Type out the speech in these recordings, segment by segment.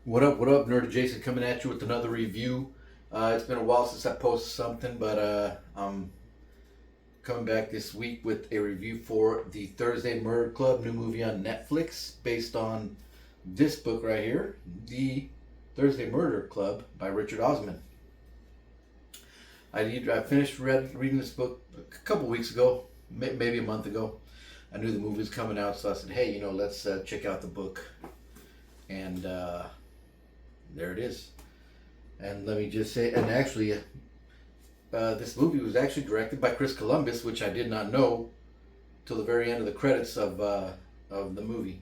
What up, what up? Nerd Adjacent coming at you with another review. It's been a while since I posted something, but I'm coming back this week with a review for the Thursday Murder Club, new movie on Netflix based on this book right here, The Thursday Murder Club by Richard Osman. I finished reading this book a couple weeks ago, maybe a month ago. I knew the movie was coming out, so I said, hey, let's check out the book. And there it is. And let me just say, and actually, this movie was actually directed by Chris Columbus, which I did not know till the very end of the credits of the movie.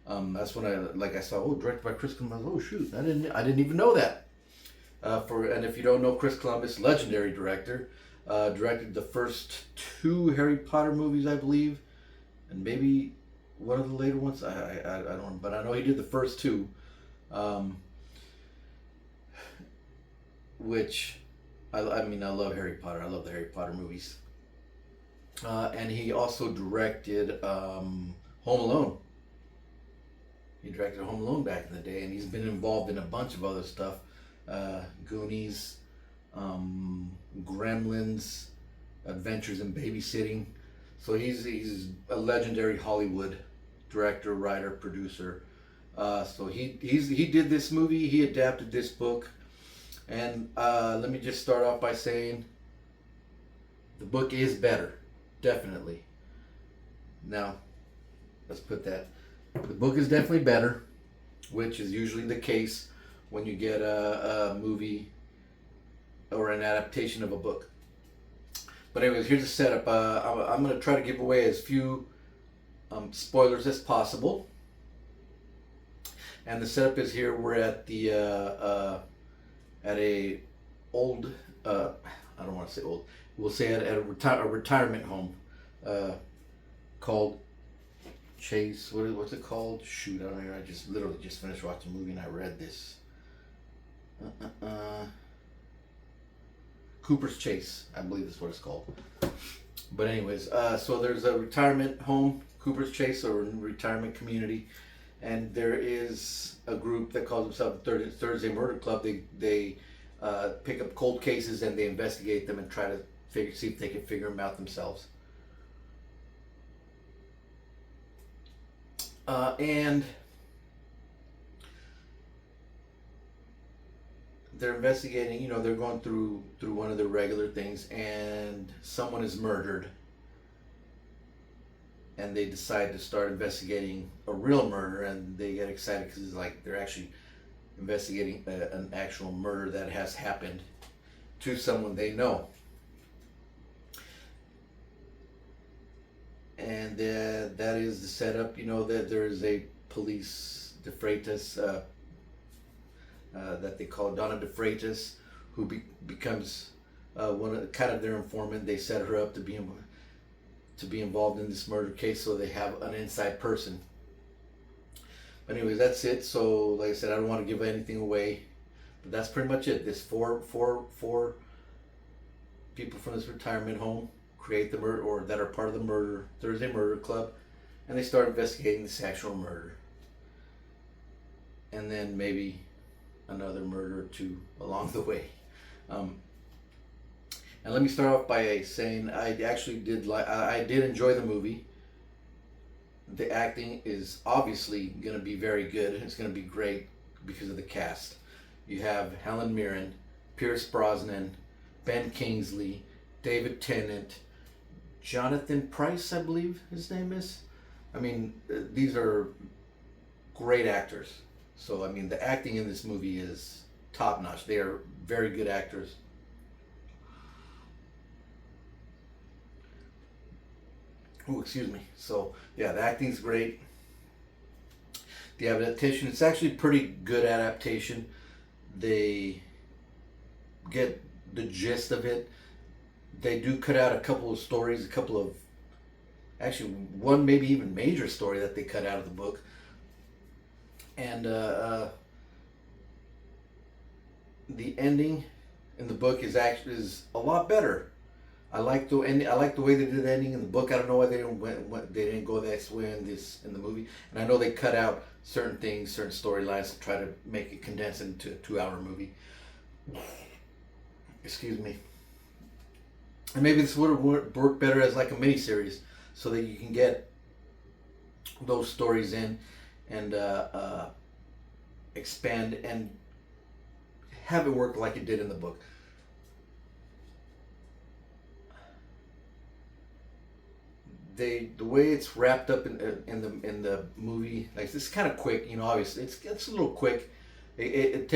That's when I saw, oh, directed by Chris Columbus. Oh shoot, I didn't even know that. And if you don't know Chris Columbus, legendary director, directed the first two Harry Potter movies, I believe, and maybe one of the later ones. I don't, but I know he did the first two. Um, which I mean, I love Harry Potter. I love the Harry Potter movies. And he also directed Home Alone. He directed Home Alone back in the day, and he's been involved in a bunch of other stuff. Goonies, Gremlins, Adventures in Babysitting. So he's a legendary Hollywood director, writer, producer. So he did this movie. He adapted this book. And let me just start off by saying the book is better, definitely. Now, let's put that. The book is definitely better, which is usually the case when you get a movie or an adaptation of a book. But anyways, here's the setup. I'm going to try to give away as few spoilers as possible. And the setup is here. We're at the at a old, I don't want to say old, we'll say at a retirement home called Chase, what's it called? Shoot, I don't know, I just literally just finished watching a movie and I read this. Cooper's Chase, I believe that's what it's called. But anyways, so there's a retirement home, Cooper's Chase, or retirement community, and there is a group that calls themselves Thursday Murder Club. They pick up cold cases and they investigate them and try to see if they can figure them out themselves. And they're investigating. They're going through one of their regular things, and someone is murdered. And they decide to start investigating a real murder, and they get excited because it's like they're actually investigating an actual murder that has happened to someone they know. And that is the setup. That there is a police De Freitas, that they call Donna De Freitas, who becomes one of kind of their informant. They set her up to be involved in this murder case, so they have an inside person. But anyways, that's it. So like I said, I don't want to give anything away, but that's pretty much it. This four people from this retirement home create the murder, or that are part of the Thursday Murder Club, and they start investigating this actual murder, and then maybe another murder or two along the way. And let me start off by saying I actually I did enjoy the movie. The acting is obviously going to be very good. It's going to be great because of the cast. You have Helen Mirren, Pierce Brosnan, Ben Kingsley, David Tennant, Jonathan Pryce, I believe his name is. I mean, these are great actors. So, I mean, the acting in this movie is top notch. They are very good actors. Oh, excuse me. So, yeah, the acting's great. The adaptation, it's actually pretty good adaptation. They get the gist of it. They do cut out a couple of stories, actually one maybe even major story that they cut out of the book. And the ending in the book is a lot better. I like the way they did the ending in the book. I don't know why they didn't go that way in the movie. And I know they cut out certain things, certain storylines, try to make it condense into a 2 hour movie. Excuse me. And maybe this would work better as like a mini series, so that you can get those stories in and expand and have it work like it did in the book. The way it's wrapped up in the movie, like it's kind of quick, obviously it's a little quick. It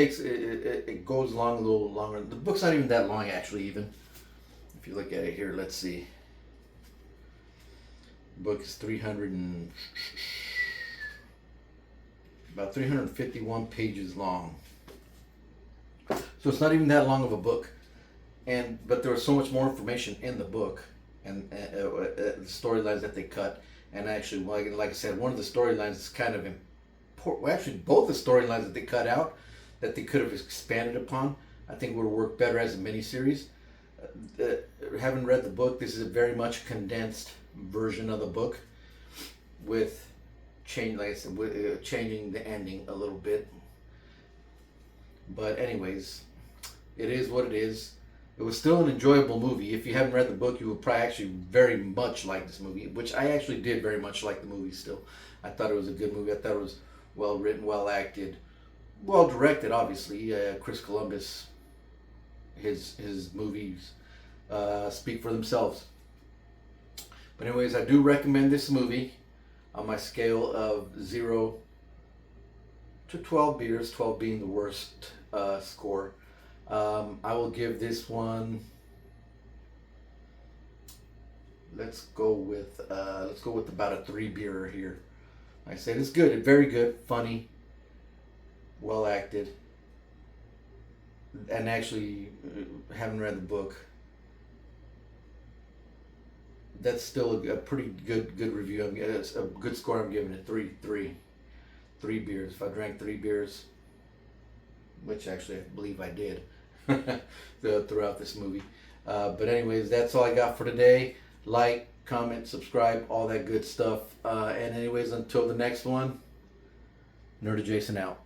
goes along a little longer. The book's not even that long, actually. Even if you look at it here, let's see. The book is about 351 pages long. So it's not even that long of a book, but there was so much more information in the book, and the storylines that they cut. And actually, like I said, one of the storylines is kind of important. Well, actually, both the storylines that they cut out that they could have expanded upon, I think would work better as a miniseries. Having read the book, this is a very much condensed version of the book, with like I said, changing the ending a little bit. But anyways, it is what it is. It was still an enjoyable movie. If you haven't read the book, you will probably actually very much like this movie, which I actually did very much like the movie still. I thought it was a good movie. I thought it was well written, well acted, well directed, obviously. Chris Columbus, his movies speak for themselves. But anyways, I do recommend this movie on my scale of 0 to 12 beers, 12 being the worst score. I will give this one, let's go with about a 3 beer here. Like I said, it's good, very good, funny, well acted, and actually, haven't read the book, that's still a pretty good review. It's a good score. I'm giving it 3 beers. If I drank 3 beers, which actually I believe I did throughout this movie. But anyways, that's all I got for today. Like, comment, subscribe, all that good stuff. And anyways, until the next one, Nerd Adjacent out.